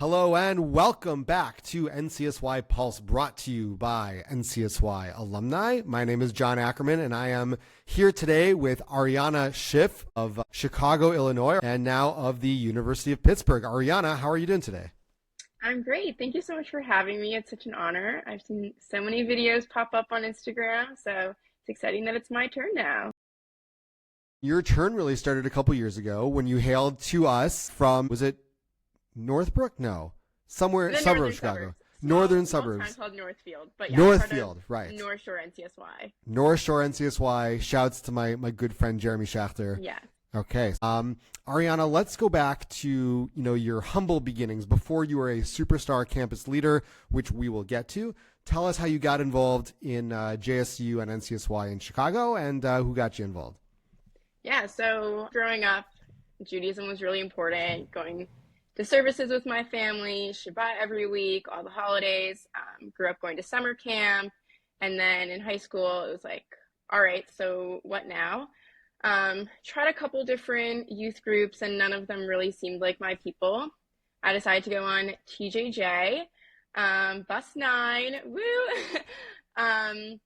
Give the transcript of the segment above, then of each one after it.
Hello and welcome back to NCSY Pulse, brought to you by NCSY Alumni. My name is John Ackerman, and I am here today with Arianna Schiff of Chicago, Illinois, and now of the University of Pittsburgh. Arianna, how are you doing today? I'm great. Thank you so much for having me. It's such an honor. I've seen so many videos pop up on Instagram, so it's exciting that it's my turn now. Your turn really started a couple years ago when you hailed to us from, was it Northbrook? No, somewhere, The suburb northern of Chicago. suburbs. Northern Small town suburbs. called Northfield, but yeah, part Northfield, of right. North Shore NCSY. North Shore NCSY. Shouts to my good friend Jeremy Schachter. Yeah. Okay. Arianna, let's go back to, your humble beginnings before you were a superstar campus leader, which we will get to. Tell us how you got involved in JSU and NCSY in Chicago, and who got you involved. Yeah, so growing up, Judaism was really important, going to services with my family, Shabbat every week, all the holidays, grew up going to summer camp, and then in high school, it was like, all right, so what now? Tried a couple different youth groups, and none of them really seemed like my people. I decided to go on TJJ, Bus 9, woo! And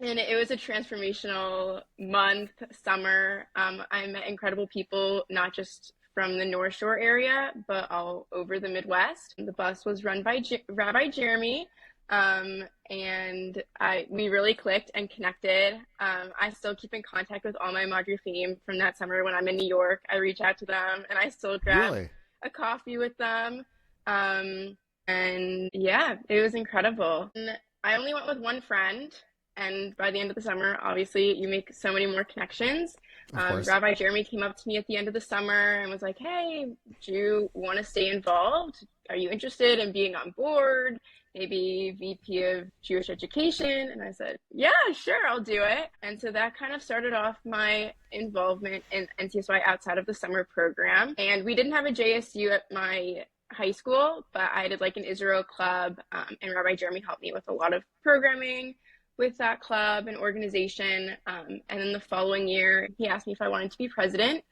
it was a transformational month, summer. I met incredible people, not just from the North Shore area, but all over the Midwest. The bus was run by Rabbi Jeremy, and we really clicked and connected. I still keep in contact with all my Madrufim from that summer when I'm in New York. I reach out to them, and I still grab a coffee with them. And yeah, it was incredible. And I only went with one friend. And by the end of the summer, obviously, you make so many more connections. Rabbi Jeremy came up to me at the end of the summer and was like, hey, do you want to stay involved? Are you interested in being on board? Maybe VP of Jewish Education? And I said, yeah, sure, I'll do it. And so that kind of started off my involvement in NCSY outside of the summer program. And we didn't have a JSU at my high school, but I did like an Israel club, and Rabbi Jeremy helped me with a lot of programming with that club and organization. And then the following year, he asked me if I wanted to be president.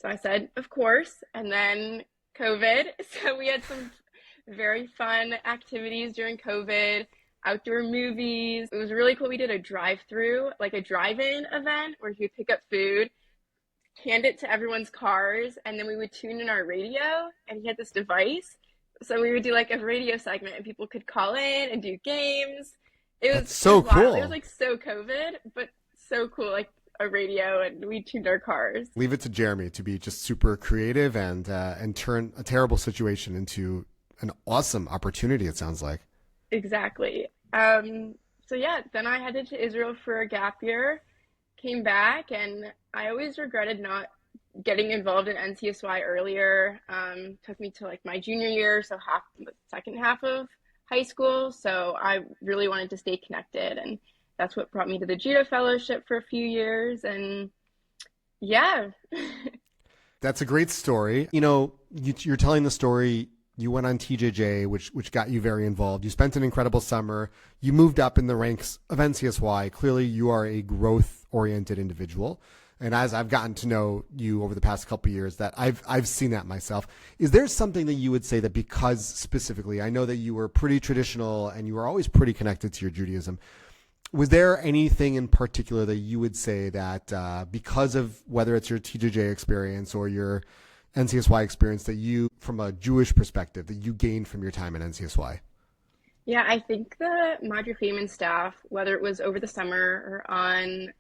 So I said, of course. And then COVID. So we had some very fun activities during COVID, outdoor movies. It was really cool. We did a drive-through, like a drive-in event where he would pick up food, hand it to everyone's cars, and then we would tune in our radio, and he had this device. So we would do like a radio segment, and people could call in and do games. That's so cool. It was like so COVID, but so cool, like a radio, and we tuned our cars. Leave it to Jeremy to be just super creative and turn a terrible situation into an awesome opportunity, it sounds like. Exactly. So yeah, then I headed to Israel for a gap year, came back, and I always regretted not getting involved in NCSY earlier. Took me to like my junior year, so the second half of high school. So I really wanted to stay connected, and that's what brought me to the Judah Fellowship for a few years. And yeah. That's a great story. You're telling the story. You went on TJJ, which got you very involved. You spent an incredible summer. You moved up in the ranks of NCSY. Clearly, you are a growth-oriented individual. And as I've gotten to know you over the past couple of years, that I've seen that myself. Is there something that you would say that, because specifically, I know that you were pretty traditional and you were always pretty connected to your Judaism. Was there anything in particular that you would say that because of whether it's your TJJ experience or your NCSY experience, that you, from a Jewish perspective, that you gained from your time at NCSY? Yeah, I think the Madrufim and staff, whether it was over the summer or on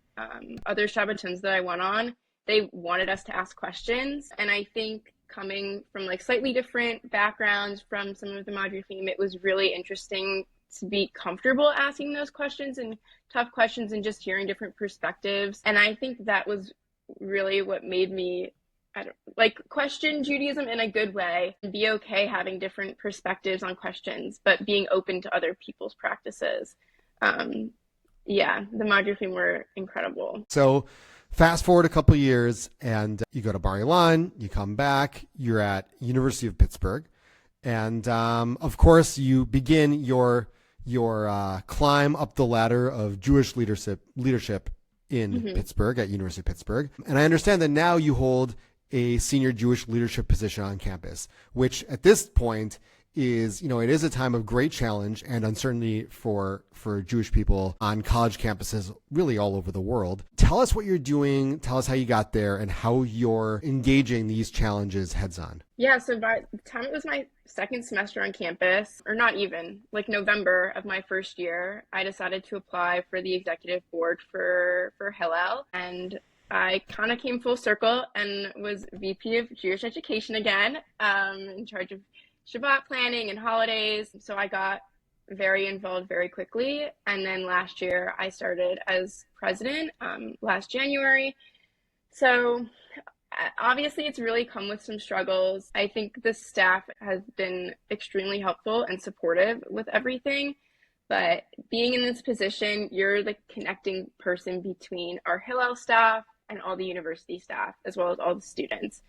other Shabbatons that I went on, they wanted us to ask questions. And I think coming from like slightly different backgrounds from some of the Madrufim, it was really interesting to be comfortable asking those questions and tough questions and just hearing different perspectives. And I think that was really what made me question Judaism in a good way and be okay having different perspectives on questions, but being open to other people's practices. Yeah, the Madrufim were incredible. So fast forward a couple of years and you go to Bar Ilan, you come back, you're at University of Pittsburgh. And of course, you begin your climb up the ladder of Jewish leadership in Pittsburgh at University of Pittsburgh. And I understand that now you hold a senior Jewish leadership position on campus, which at this point is, it is a time of great challenge and uncertainty for Jewish people on college campuses really all over the world. Tell us what you're doing, tell us how you got there, and how you're engaging these challenges heads on. Yeah, so by the time it was my second semester on campus, or not even, like November of my first year, I decided to apply for the executive board for Hillel, and I kind of came full circle and was VP of Jewish Education again, in charge of Shabbat planning and holidays. So I got very involved very quickly. And then last year I started as president last January. So obviously it's really come with some struggles. I think the staff has been extremely helpful and supportive with everything. But being in this position, you're the connecting person between our Hillel staff and all the university staff, as well as all the students.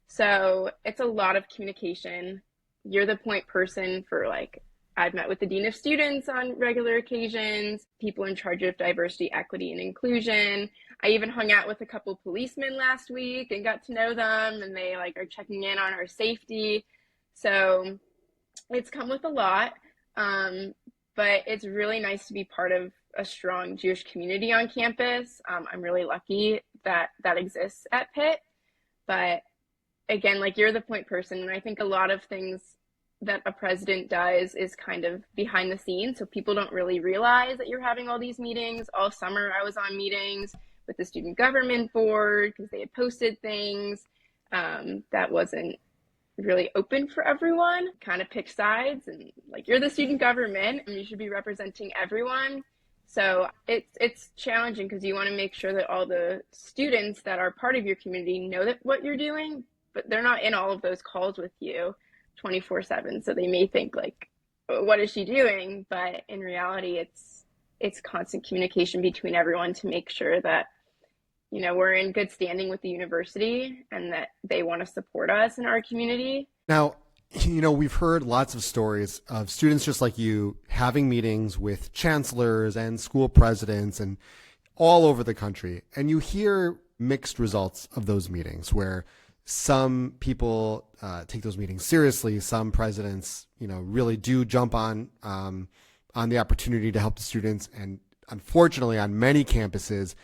So it's a lot of communication. You're the point person for, I've met with the dean of students on regular occasions, people in charge of diversity, equity, and inclusion. I even hung out with a couple policemen last week and got to know them, and they are checking in on our safety. So it's come with a lot, but it's really nice to be part of a strong Jewish community on campus. I'm really lucky that exists at Pitt, but again, you're the point person, and I think a lot of things that a president does is kind of behind the scenes, so people don't really realize that you're having all these meetings. All summer I was on meetings with the student government board because they had posted things that wasn't really open for everyone. Kind of pick sides, and you're the student government and you should be representing everyone. So it's challenging because you want to make sure that all the students that are part of your community know that what you're doing, but they're not in all of those calls with you 24/7. So they may think what is she doing? But in reality, it's constant communication between everyone to make sure that, we're in good standing with the university and that they want to support us in our community. Now, we've heard lots of stories of students just like you having meetings with chancellors and school presidents and all over the country. And you hear mixed results of those meetings where some people take those meetings seriously. Some presidents, really do jump on the opportunity to help the students. And unfortunately, on many campuses,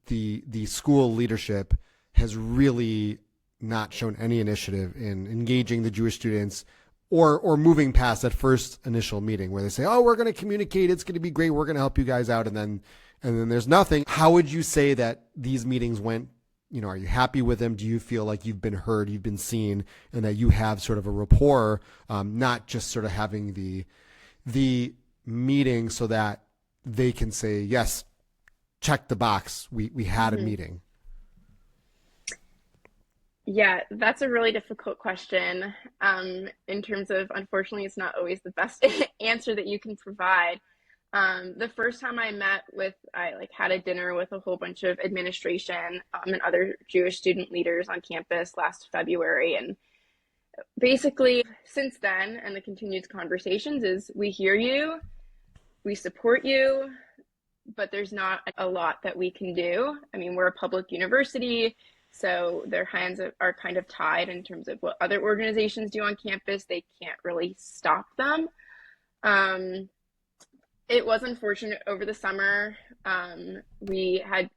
the school leadership has really not shown any initiative in engaging the Jewish students or moving past that first initial meeting where they say, oh, we're going to communicate. It's going to be great. We're going to help you guys out. And then there's nothing. How would you say that these meetings went? Are you happy with them? Do you feel like you've been heard, you've been seen, and that you have sort of a rapport, not just sort of having the meeting so that they can say, yes, check the box. We had a meeting. Yeah, that's a really difficult question in terms of, unfortunately, it's not always the best answer that you can provide. The first time I had a dinner with a whole bunch of administration and other Jewish student leaders on campus last February. And basically since then, and the continued conversations is, we hear you, we support you, but there's not a lot that we can do. I mean, we're a public university, so their hands are kind of tied in terms of what other organizations do on campus. They can't really stop them. It was unfortunate over the summer. We had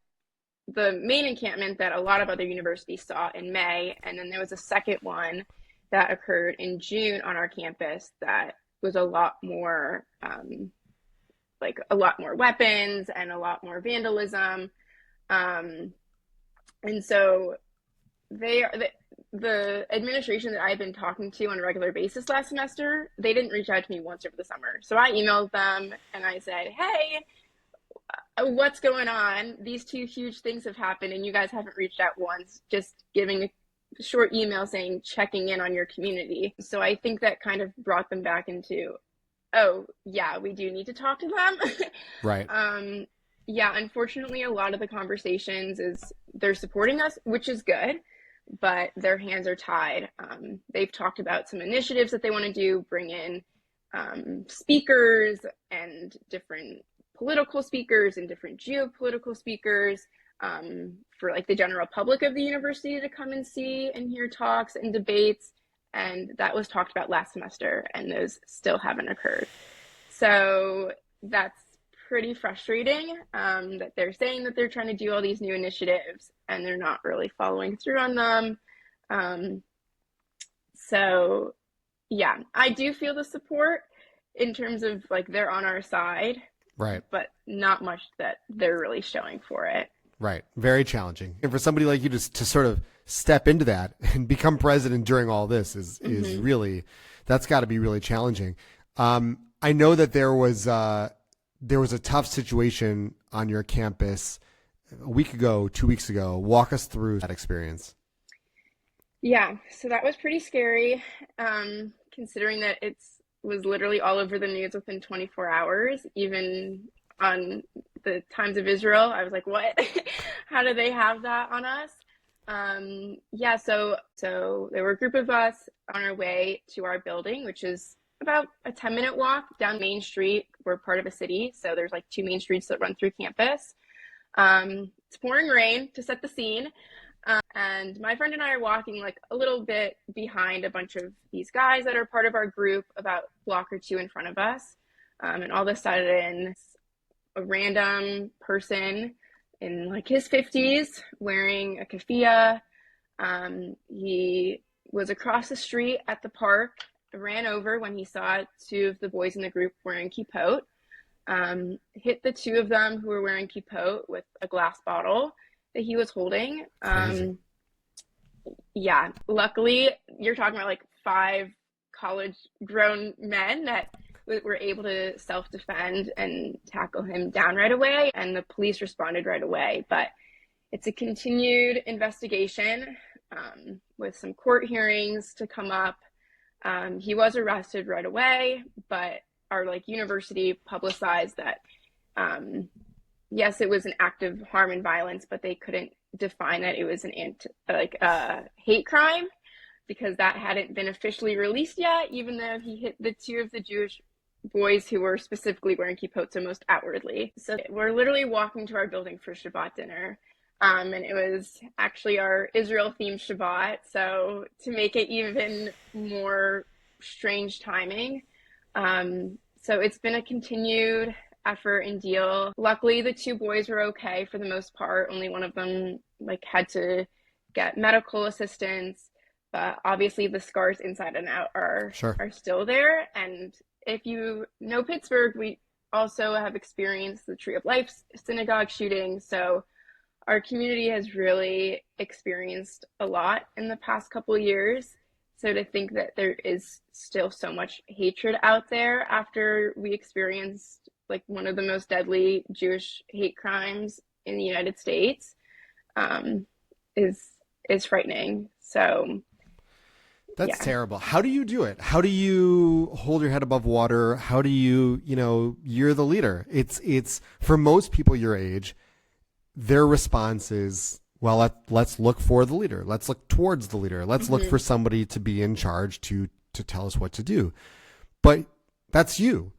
the main encampment that a lot of other universities saw in May, and then there was a second one that occurred in June on our campus that was a lot more weapons and a lot more vandalism. And so the administration that I've been talking to on a regular basis last semester, they didn't reach out to me once over the summer. So I emailed them and I said, hey, what's going on? These two huge things have happened and you guys haven't reached out once, just giving a short email saying, checking in on your community. So I think that kind of brought them back into, oh yeah, we do need to talk to them. Right. Yeah, unfortunately, a lot of the conversations is they're supporting us, which is good, but their hands are tied. They've talked about some initiatives that they want to do, bring in speakers and different political speakers and different geopolitical speakers for the general public of the university to come and see and hear talks and debates. and that was talked about last semester, and those still haven't occurred. So that's pretty frustrating, that they're saying that they're trying to do all these new initiatives and they're not really following through on them. So yeah, I do feel the support in terms of like they're on our side, Right. but not much that they're really showing for it. Right. Very challenging. And for somebody like you to sort of step into that and become president during all this is really, that's got to be really challenging. I know that there was a tough situation on your campus a week ago, 2 weeks ago. Walk us through that experience. Yeah, so that was pretty scary, considering that it was literally all over the news within 24 hours, even on the Times of Israel. I was like, what? How do they have that on us? Yeah, so there were a group of us on our way to our building, which is about a 10-minute walk down Main Street. We're part of a city, so there's like two main streets that run through campus. It's pouring rain to set the scene. And my friend and I are walking like a little bit behind a bunch of these guys that are part of our group, about a block or two in front of us. And all of a sudden, a random person in like his 50s wearing a keffiyeh. He was across the street at the park, ran over when he saw two of the boys in the group wearing kippot, hit the two of them who were wearing kippot with a glass bottle that he was holding. Yeah, luckily you're talking about like 5 college grown men that were able to self-defend and tackle him down right away, and the police responded right away. But it's a continued investigation, with some court hearings to come up. He was arrested right away, but our like university publicized that yes, it was an act of harm and violence, but they couldn't define that it was an hate crime, because that hadn't been officially released yet, even though he hit the two of the Jewish boys who were specifically wearing kippot most outwardly. So we're literally walking to our building for Shabbat dinner. And it was actually our Israel-themed Shabbat, so to make it even more strange timing. So it's been a continued effort and deal. Luckily, the two boys were okay for the most part. Only one of them like had to get medical assistance, but obviously the scars inside and out are still there. And if you know Pittsburgh, we also have experienced the Tree of Life synagogue shooting. So our community has really experienced a lot in the past couple of years. So to think that there is still so much hatred out there after we experienced like one of the most deadly Jewish hate crimes in the United States, is frightening. So that's terrible. How do you do it? How do you hold your head above water? How do you, you're the leader. It's for most people your age, their response is, well, let's look for the leader. Let's look towards the leader. Let's look for somebody to be in charge to tell us what to do. But that's you.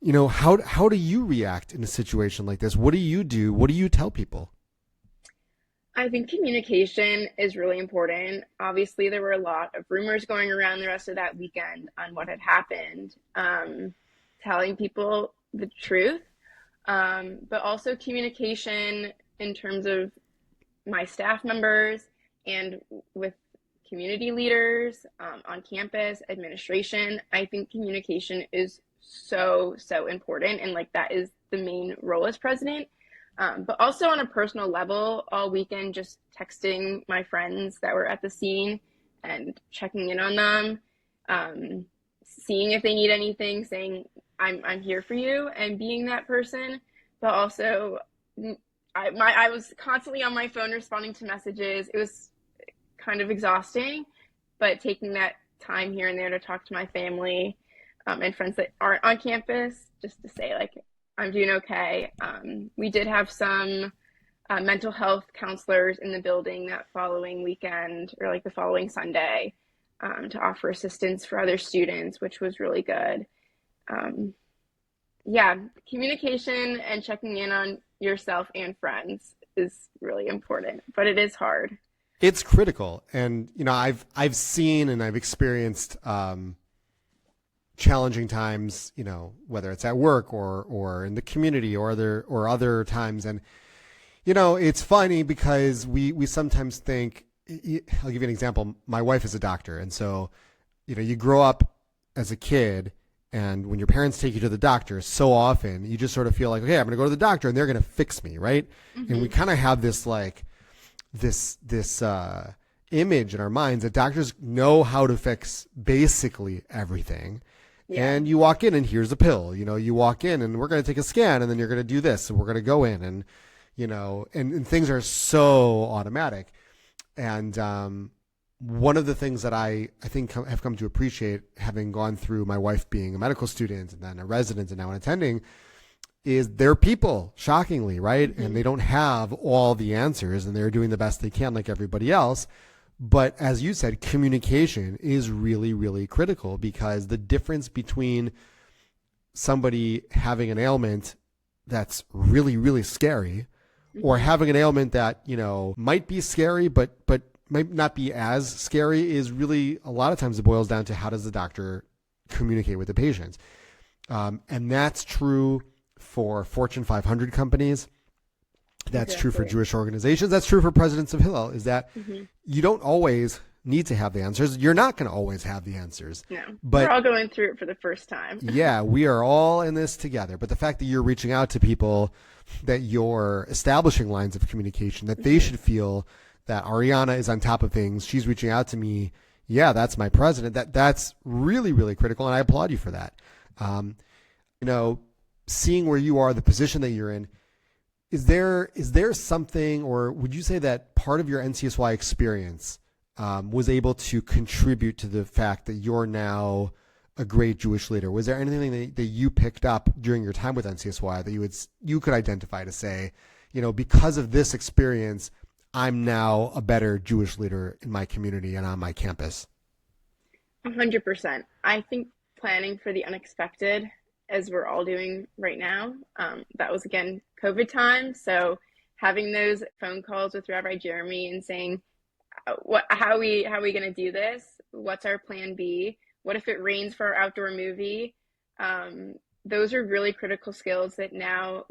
How do you react in a situation like this? What do you do? What do you tell people? I think communication is really important. Obviously, there were a lot of rumors going around the rest of that weekend on what had happened. Telling people the truth, but also communication in terms of my staff members and with community leaders, on campus, administration. I think communication is so important, and like that is the main role as president. But also on a personal level, all weekend just texting my friends that were at the scene and checking in on them, seeing if they need anything, saying I'm here for you, and being that person. But also I was constantly on my phone responding to messages. It was kind of exhausting, but taking that time here and there to talk to my family, and friends that aren't on campus, just to say like, I'm doing okay. We did have some mental health counselors in the building that following weekend, or like the following Sunday, to offer assistance for other students, which was really good. Yeah, communication and checking in on yourself and friends is really important, but it is hard. It's critical. And, I've seen and I've experienced, challenging times, whether it's at work or in the community or other times. And, it's funny because we sometimes think, I'll give you an example. My wife is a doctor. And so, you grow up as a kid, and when your parents take you to the doctor, so often you just sort of feel like, okay, I'm going to go to the doctor and they're going to fix me. Right. Mm-hmm. And we kind of have this image in our minds that doctors know how to fix basically everything. Yeah. And you walk in and here's a pill, you walk in and we're going to take a scan and then you're going to do this and we're going to go in and, and things are so automatic. And, one of the things that I think have come to appreciate, having gone through my wife being a medical student and then a resident and now an attending, is they're people, shockingly, right? Mm-hmm. And they don't have all the answers and they're doing the best they can like everybody else. But as you said, communication is really, really critical, because the difference between somebody having an ailment that's really, really scary, mm-hmm. or having an ailment that, might be scary, but might not be as scary, is really, a lot of times it boils down to how does the doctor communicate with the patient. And that's true for Fortune 500 companies. That's true for Jewish organizations. That's true for presidents of Hillel, is that mm-hmm. you don't always need to have the answers. You're not going to always have the answers. No, but we're all going through it for the first time. Yeah, we are all in this together. But the fact that you're reaching out to people, that you're establishing lines of communication, that they mm-hmm. should feel that Arianna is on top of things. She's reaching out to me. Yeah, that's my president. That's really, really critical. And I applaud you for that. Seeing where you are, the position that you're in, is there something, or would you say that part of your NCSY experience was able to contribute to the fact that you're now a great Jewish leader? Was there anything that you picked up during your time with NCSY that you could identify to say, because of this experience, I'm now a better Jewish leader in my community and on my campus? 100%. I think planning for the unexpected, as we're all doing right now, that was, again, COVID time. So having those phone calls with Rabbi Jeremy and saying, how are we going to do this? What's our plan B? What if it rains for our outdoor movie? Those are really critical skills that now,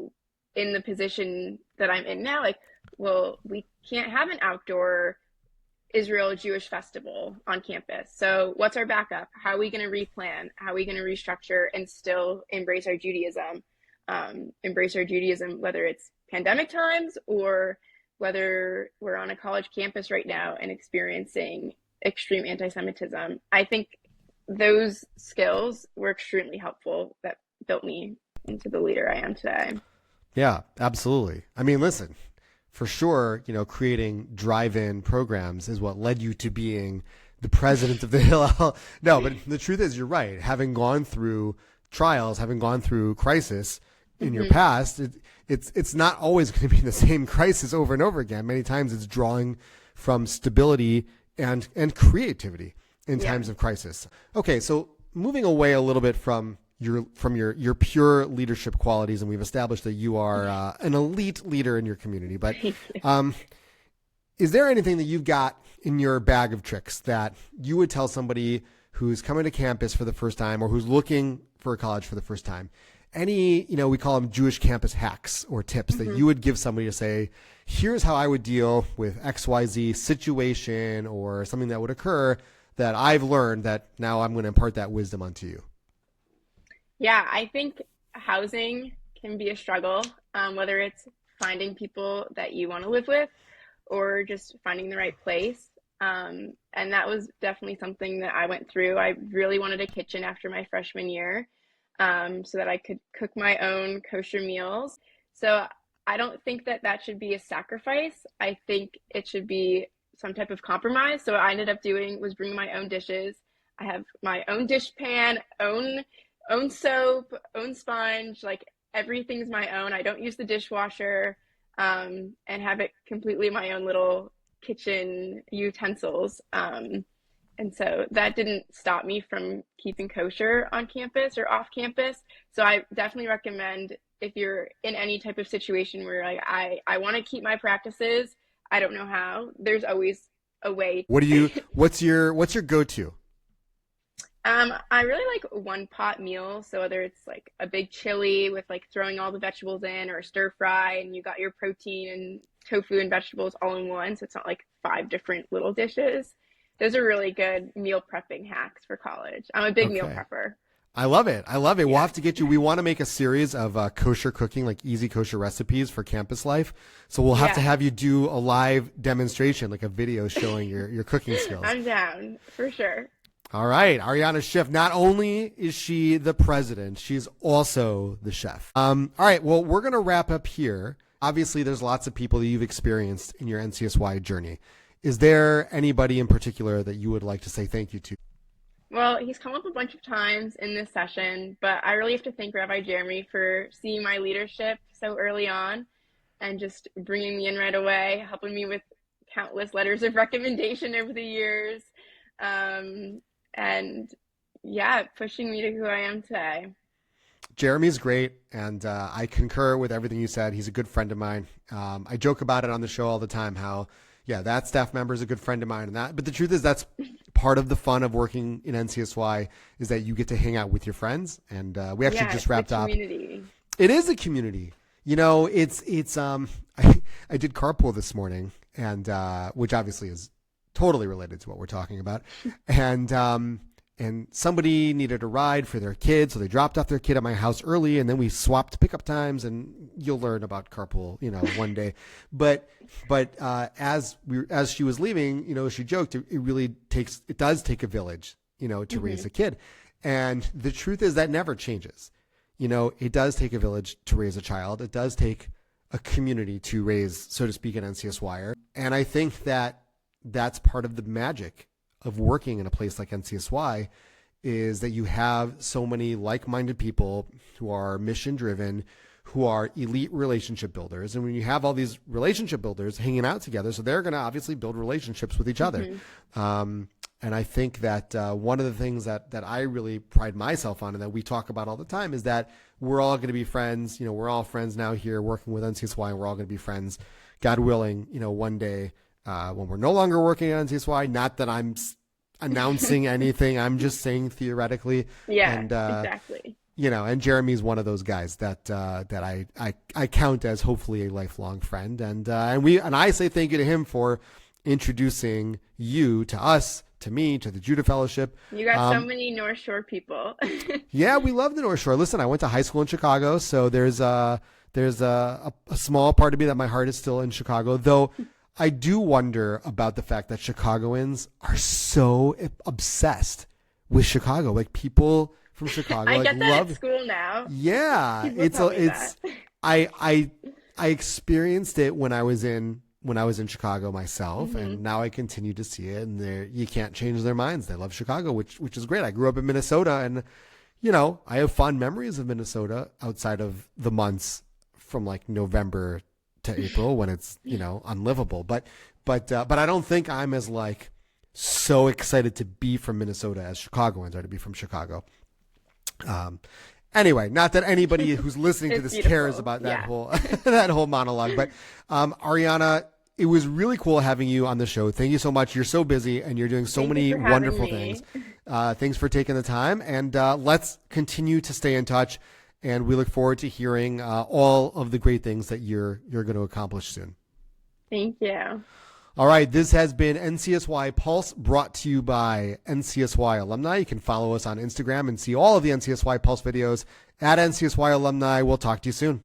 in the position that I'm in now, well, we can't have an outdoor Israel Jewish festival on campus. So what's our backup? How are we going to replan? How are we going to restructure and still embrace our Judaism? Whether it's pandemic times or whether we're on a college campus right now and experiencing extreme anti-Semitism. I think those skills were extremely helpful that built me into the leader I am today. Yeah, absolutely. I mean, listen, for sure, creating drive-in programs is what led you to being the president of the Hillel. No, but the truth is, you're right. Having gone through trials, having gone through crisis in mm-hmm. your past, it's not always going to be the same crisis over and over again. Many times it's drawing from stability and creativity in times of crisis. Okay, so moving away a little bit from your pure leadership qualities, and we've established that you are an elite leader in your community. But is there anything that you've got in your bag of tricks that you would tell somebody who's coming to campus for the first time or who's looking for a college for the first time? Any, we call them Jewish campus hacks or tips mm-hmm. that you would give somebody to say, here's how I would deal with XYZ situation or something that would occur that I've learned that now I'm going to impart that wisdom onto you? Yeah, I think housing can be a struggle, whether it's finding people that you want to live with or just finding the right place. And that was definitely something that I went through. I really wanted a kitchen after my freshman year, so that I could cook my own kosher meals. So I don't think that should be a sacrifice. I think it should be some type of compromise. So what I ended up doing was bringing my own dishes. I have my own dish pan, own soap, own sponge, everything's my own. I don't use the dishwasher, and have it completely my own little kitchen utensils. And so that didn't stop me from keeping kosher on campus or off campus. So I definitely recommend, if you're in any type of situation where I want to keep my practices, I don't know how, there's always away. What's your go-to? I really like one pot meal. So whether it's like a big chili with like throwing all the vegetables in, or a stir fry, and you got your protein and tofu and vegetables all in one. So it's not like five different little dishes. Those are really good meal prepping hacks for college. I'm a big meal Okay. prepper. I love it. I love it. We'll Yeah. have to get you. We want to make a series of kosher cooking, like easy kosher recipes for campus life. So we'll have to Yeah. have you do a live demonstration, like a video showing your cooking skills. I'm down for sure. All right. Arianna Schiff, not only is she the president, she's also the chef. All right. Well, we're going to wrap up here. Obviously, there's lots of people that you've experienced in your NCSY journey. Is there anybody in particular that you would like to say thank you to? Well, he's come up a bunch of times in this session, but I really have to thank Rabbi Jeremy for seeing my leadership so early on and just bringing me in right away, helping me with countless letters of recommendation over the years, and yeah, pushing me to who I am today. Jeremy's great, and I concur with everything you said. He's a good friend of mine. I joke about it on the show all the time, how, yeah, that staff member is a good friend of mine, but the truth is that's part of the fun of working in NCSY is that you get to hang out with your friends, and we actually just wrapped up. Community. It is a community. You know, it's I did carpool this morning, and which obviously is totally related to what we're talking about, and somebody needed a ride for their kid, so they dropped off their kid at my house early, and then we swapped pickup times, and you'll learn about carpool, one day. But as she was leaving, she joked, it does take a village, to raise a kid, and the truth is that never changes. It does take a village to raise a child. It does take a community to raise, so to speak, an NCSYer, and I think that that's part of the magic of working in a place like NCSY is that you have so many like-minded people who are mission-driven, who are elite relationship builders. And when you have all these relationship builders hanging out together, so they're going to obviously build relationships with each other. And I think that one of the things that I really pride myself on and that we talk about all the time is that we're all going to be friends. We're all friends now here working with NCSY, and we're all going to be friends, God willing, one day when we're no longer working at NCSY. Not that I'm announcing anything. I'm just saying theoretically. Yeah, and, exactly. And Jeremy's one of those guys that I count as hopefully a lifelong friend. And I say thank you to him for introducing you to us, to me, to the Judah Fellowship. You got so many North Shore people. Yeah, we love the North Shore. Listen, I went to high school in Chicago, so there's a small part of me that my heart is still in Chicago, though. I do wonder about the fact that Chicagoans are so obsessed with Chicago. Like people from Chicago, I like get that love at school now. Yeah, People tell me that. I experienced it when I was in Chicago myself, and now I continue to see it. And you can't change their minds. They love Chicago, which is great. I grew up in Minnesota, and I have fond memories of Minnesota outside of the months from like November to April when it's unlivable. But I don't think I'm as like so excited to be from Minnesota as Chicagoans are to be from Chicago. Anyway, not that anybody who's listening to this beautiful. cares about that whole that whole monologue. But Arianna, it was really cool having you on the show. Thank you so much. You're so busy and you're doing so Thank many you for having wonderful me. things. Thanks for taking the time, and let's continue to stay in touch. And we look forward to hearing all of the great things that you're going to accomplish soon. Thank you. All right, this has been NCSY Pulse, brought to you by NCSY Alumni. You can follow us on Instagram and see all of the NCSY Pulse videos at NCSY Alumni. We'll talk to you soon.